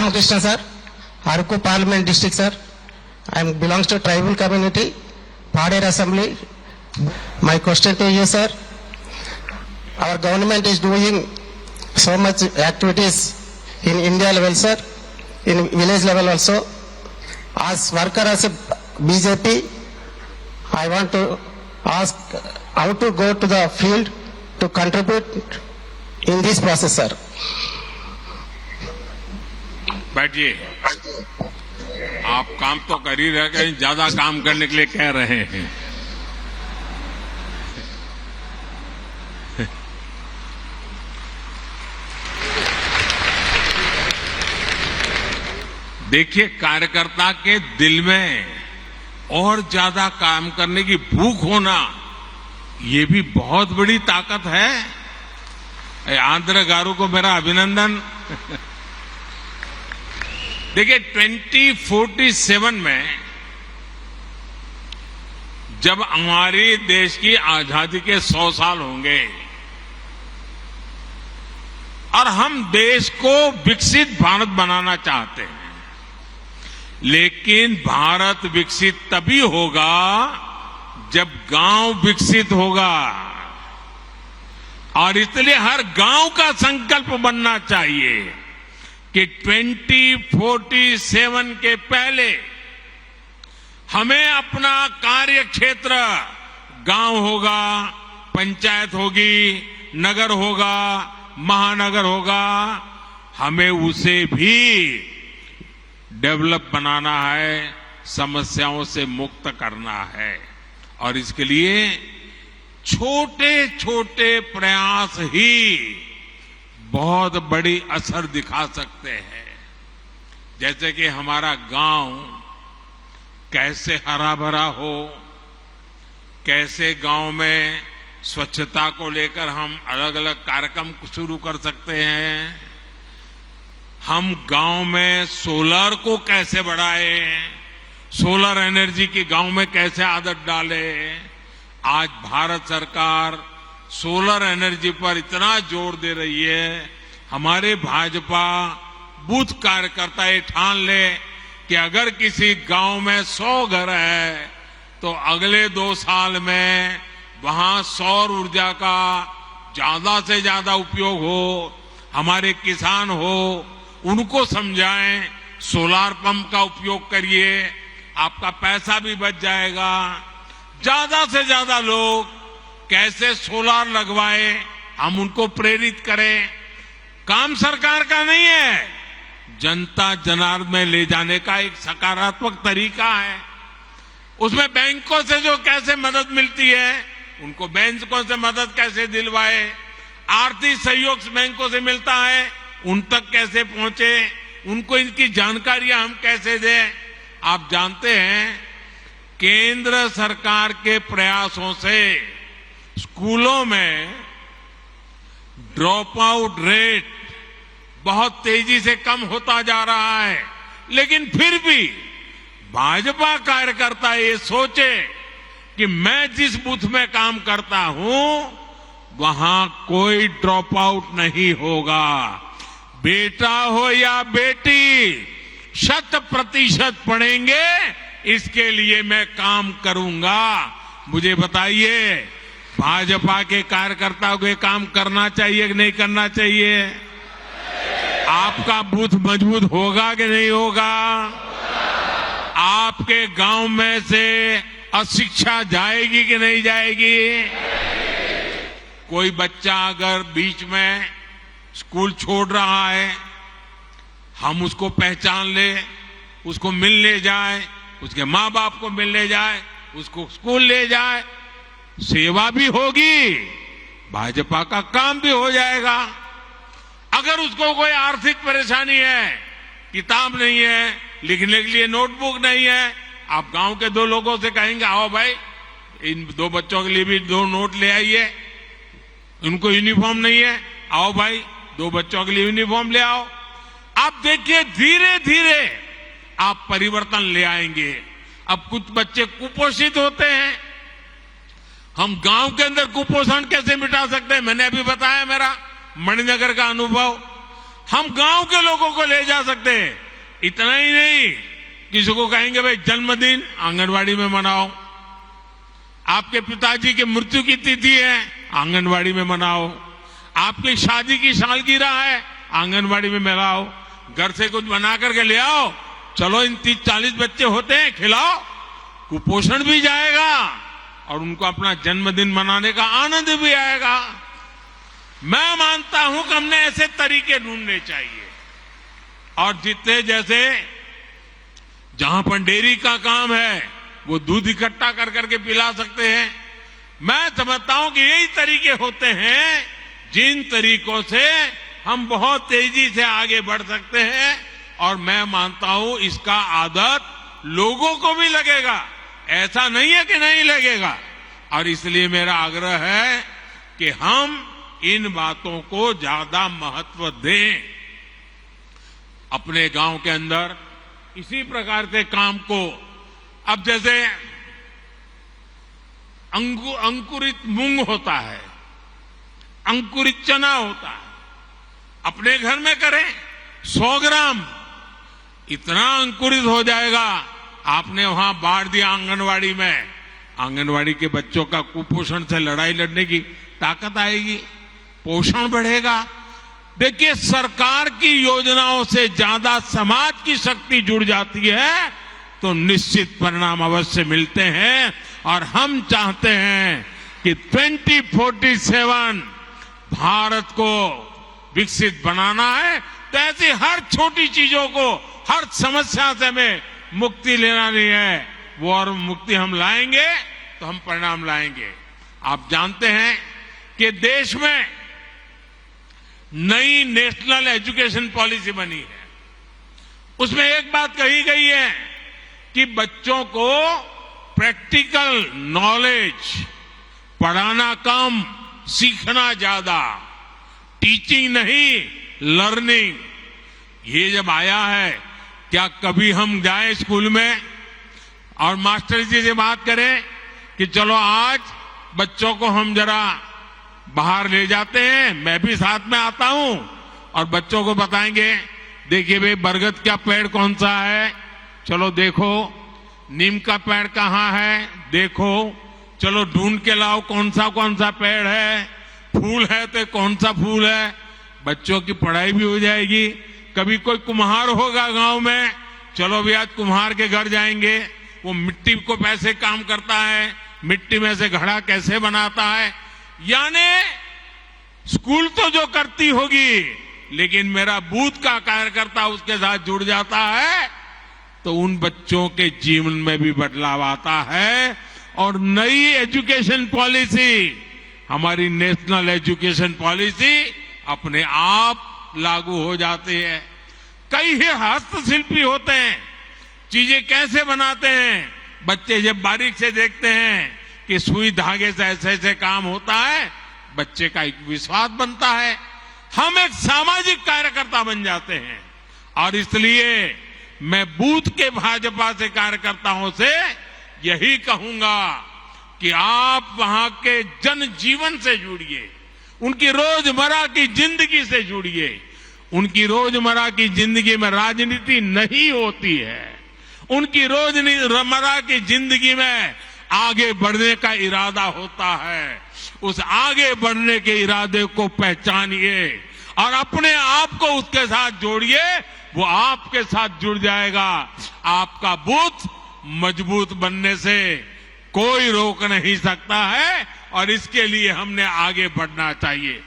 Ramakrishna sir, Aruku Parliament District sir. I belongs to tribal community, Pader Assembly. My question to you sir, our government is doing so much activities in India level sir, in village level also. As worker as a BJP, I want to ask how to go to the field to contribute in this process sir. बैठिए। आप काम तो कर ही रहे हैं, ज्यादा काम करने के लिए कह रहे हैं। देखिए, कार्यकर्ता के दिल में और ज्यादा काम करने की भूख होना, ये भी बहुत बड़ी ताकत है। आंध्र गारू को मेरा अभिनंदन। देखिए, 2047 में जब हमारे देश की आजादी के 100 साल होंगे और हम देश को विकसित भारत बनाना चाहते हैं, लेकिन भारत विकसित तभी होगा जब गांव विकसित होगा। और इसलिए हर गांव का संकल्प बनना चाहिए कि 2047 के पहले हमें अपना कार्य क्षेत्र, गांव होगा, पंचायत होगी, नगर होगा, महानगर होगा, हमें उसे भी डेवलप बनाना है, समस्याओं से मुक्त करना है। और इसके लिए छोटे छोटे प्रयास ही बहुत बड़ी असर दिखा सकते हैं। जैसे कि हमारा गांव कैसे हरा भरा हो, कैसे गांव में स्वच्छता को लेकर हम अलग अलग कार्यक्रम शुरू कर सकते हैं, हम गांव में सोलर को कैसे बढ़ाएं, सोलर एनर्जी की गांव में कैसे आदत डालें। आज भारत सरकार सोलर एनर्जी पर इतना जोर दे रही है, हमारे भाजपा बूथ कार्यकर्ता ये ठान ले कि अगर किसी गांव में 100 घर है तो अगले 2 साल में वहां सौर ऊर्जा का ज्यादा से ज्यादा उपयोग हो। हमारे किसान हो, उनको समझाएं, सोलार पंप का उपयोग करिए, आपका पैसा भी बच जाएगा। ज्यादा से ज्यादा लोग कैसे सोलार लगवाए, हम उनको प्रेरित करें। काम सरकार का नहीं है, जनता जनार्दन में ले जाने का एक सकारात्मक तरीका है। उसमें बैंकों से जो कैसे मदद मिलती है, उनको बैंकों से मदद कैसे दिलवाए, आर्थिक सहयोग बैंकों से मिलता है, उन तक कैसे पहुंचे, उनको इनकी जानकारियां हम कैसे दें। आप जानते हैं, केंद्र सरकार के प्रयासों से स्कूलों में ड्रॉप आउट रेट बहुत तेजी से कम होता जा रहा है, लेकिन फिर भी भाजपा कार्यकर्ता ये सोचे कि मैं जिस बूथ में काम करता हूं वहां कोई ड्रॉप आउट नहीं होगा। बेटा हो या बेटी 100% पढ़ेंगे, इसके लिए मैं काम करूंगा। मुझे बताइए, भाजपा के कार्यकर्ताओं को ये काम करना चाहिए कि नहीं करना चाहिए? आपका बूथ मजबूत होगा कि नहीं होगा? आपके गांव में से अशिक्षा जाएगी कि नहीं जाएगी? कोई बच्चा अगर बीच में स्कूल छोड़ रहा है, हम उसको पहचान ले, उसको मिलने जाए, उसके माँ बाप को मिलने जाए, उसको स्कूल ले जाए, सेवा भी होगी, भाजपा का काम भी हो जाएगा। अगर उसको कोई आर्थिक परेशानी है, किताब नहीं है, लिखने के लिए नोटबुक नहीं है, आप गांव के 2 लोगों से कहेंगे, आओ भाई इन 2 बच्चों के लिए भी 2 नोट ले आइए। उनको यूनिफॉर्म नहीं है, आओ भाई 2 बच्चों के लिए यूनिफॉर्म ले आओ। आप देखिए, धीरे धीरे आप परिवर्तन ले आएंगे। अब कुछ बच्चे कुपोषित होते हैं, हम गांव के अंदर कुपोषण कैसे मिटा सकते हैं? मैंने अभी बताया मेरा मणिनगर का अनुभव। हम गांव के लोगों को ले जा सकते हैं। इतना ही नहीं, किसी को कहेंगे भाई जन्मदिन आंगनवाड़ी में मनाओ, आपके पिताजी की मृत्यु की तिथि है आंगनवाड़ी में मनाओ, आपकी शादी की सालगिरह है आंगनवाड़ी में मनाओ, घर से कुछ बना करके ले आओ, चलो इन 30-40 बच्चे होते हैं खिलाओ, कुपोषण भी जाएगा और उनको अपना जन्मदिन मनाने का आनंद भी आएगा। मैं मानता हूं कि हमने ऐसे तरीके ढूंढने चाहिए। और जितने जैसे जहां पर डेयरी का काम है वो दूध इकट्ठा कर करके पिला सकते हैं। मैं समझता हूं कि यही तरीके होते हैं जिन तरीकों से हम बहुत तेजी से आगे बढ़ सकते हैं। और मैं मानता हूं इसका आदत लोगों को भी लगेगा, ऐसा नहीं है कि नहीं लगेगा। और इसलिए मेरा आग्रह है कि हम इन बातों को ज्यादा महत्व दें। अपने गांव के अंदर इसी प्रकार से काम को, अब जैसे अंकुरित मूंग होता है, अंकुरित चना होता है, अपने घर में करें 100 ग्राम, इतना अंकुरित हो जाएगा। आपने वहां बांट दिया आंगनवाड़ी में, आंगनवाड़ी के बच्चों का कुपोषण से लड़ाई लड़ने की ताकत आएगी, पोषण बढ़ेगा। देखिए, सरकार की योजनाओं से ज्यादा समाज की शक्ति जुड़ जाती है तो निश्चित परिणाम अवश्य मिलते हैं। और हम चाहते हैं कि 2047 भारत को विकसित बनाना है, तो ऐसी हर छोटी चीजों को, हर समस्या से हमें मुक्ति लेना नहीं है। वो और मुक्ति हम लाएंगे तो हम परिणाम लाएंगे। आप जानते हैं कि देश में नई नेशनल एजुकेशन पॉलिसी बनी है। उसमें एक बात कही गई है कि बच्चों को प्रैक्टिकल नॉलेज, पढ़ाना कम, सीखना ज्यादा, टीचिंग नहीं लर्निंग। ये जब आया है, क्या कभी हम जाएं स्कूल में और मास्टर जी से बात करें कि चलो आज बच्चों को हम जरा बाहर ले जाते हैं, मैं भी साथ में आता हूं और बच्चों को बताएंगे, देखिए भाई बरगद का पेड़ कौन सा है, चलो देखो, नीम का पेड़ कहाँ है, देखो, चलो ढूंढ के लाओ कौन सा पेड़ है, फूल है तो कौन सा फूल है। बच्चों की पढ़ाई भी हो जाएगी। कभी कोई कुम्हार होगा गांव में, चलो भी आज कुम्हार के घर जाएंगे, वो मिट्टी को कैसे काम करता है, मिट्टी में से घड़ा कैसे बनाता है। यानी स्कूल तो जो करती होगी, लेकिन मेरा बूथ का कार्यकर्ता उसके साथ जुड़ जाता है तो उन बच्चों के जीवन में भी बदलाव आता है। और नई एजुकेशन पॉलिसी, हमारी नेशनल एजुकेशन पॉलिसी अपने आप लागू हो जाती है। कई हस्तशिल्पी होते हैं, चीजें कैसे बनाते हैं, बच्चे जब बारीक से देखते हैं कि सुई धागे से ऐसे ऐसे काम होता है, बच्चे का एक विश्वास बनता है, हम एक सामाजिक कार्यकर्ता बन जाते हैं। और इसलिए मैं बूथ के भाजपा से कार्यकर्ताओं से यही कहूंगा कि आप वहां के जनजीवन से जुड़िए, उनकी रोजमर्रा की जिंदगी से जुड़िए। उनकी रोजमर्रा की जिंदगी में राजनीति नहीं होती है, उनकी रोजमर्रा की जिंदगी में आगे बढ़ने का इरादा होता है। उस आगे बढ़ने के इरादे को पहचानिए और अपने आप को उसके साथ जोड़िए, वो आपके साथ जुड़ जाएगा। आपका बूथ मजबूत बनने से कोई रोक नहीं सकता है और इसके लिए हमने आगे बढ़ना चाहिए।